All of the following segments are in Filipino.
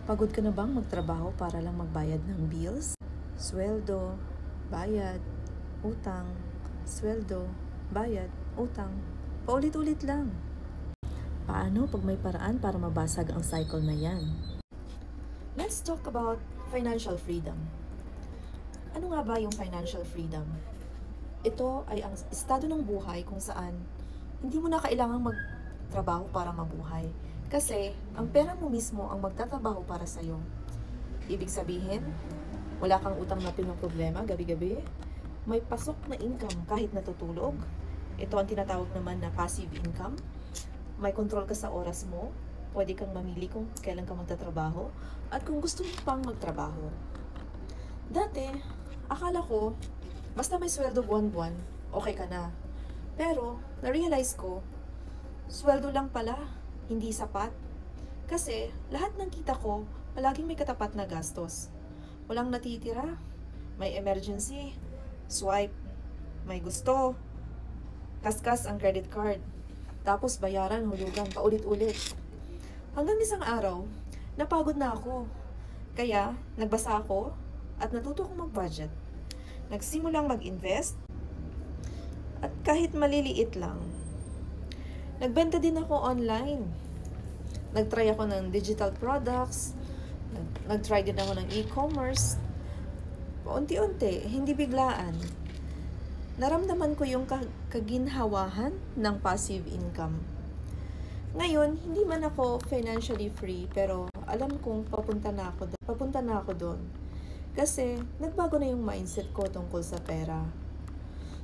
Pagod ka na bang magtrabaho para lang magbayad ng bills? Sweldo, bayad, utang, sweldo, bayad, utang. Paulit-ulit lang. Paano pag may paraan para mabasag ang cycle na yan? Let's talk about financial freedom. Ano nga ba yung financial freedom? Ito ay ang estado ng buhay kung saan hindi mo na kailangang magtrabaho para mabuhay. Kasi ang pera mo mismo ang magtatrabaho para sa'yo. Ibig sabihin, wala kang utang na pinoproblema gabi-gabi. May pasok na income kahit natutulog. Ito ang tinatawag naman na passive income. May control ka sa oras mo. Pwede kang mamili kung kailan ka magtatrabaho at kung gusto mo pang magtrabaho. Dati, akala ko, basta may sweldo buwan-buwan, okay ka na. Pero, na-realize ko, sweldo lang pala, hindi sapat. Kasi, lahat ng kita ko, palaging may katapat na gastos. Walang natitira, may emergency, swipe, may gusto, kaskas ang credit card, tapos bayaran, hulugan, paulit-ulit. Hanggang isang araw, napagod na ako. Kaya, nagbasa ako at natuto akong mag-budget. Nagsimulang mag-invest at kahit maliliit lang. Nagbenta din ako online. Nagtry ako ng digital products. Nagtry din ako ng e-commerce. Unti-unti, hindi biglaan. Naramdaman ko yung kaginhawahan ng passive income. Ngayon, hindi man ako financially free, pero alam kong papunta na ako doon. Kasi nagbago na yung mindset ko tungkol sa pera.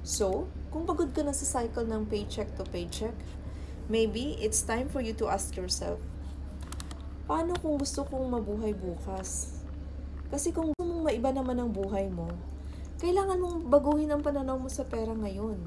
So, kung pagod ka na sa cycle ng paycheck to paycheck, maybe it's time for you to ask yourself, paano kung gusto kong mabuhay bukas? Kasi kung gusto mong maiba naman ang buhay mo, kailangan mong baguhin ang pananaw mo sa pera ngayon.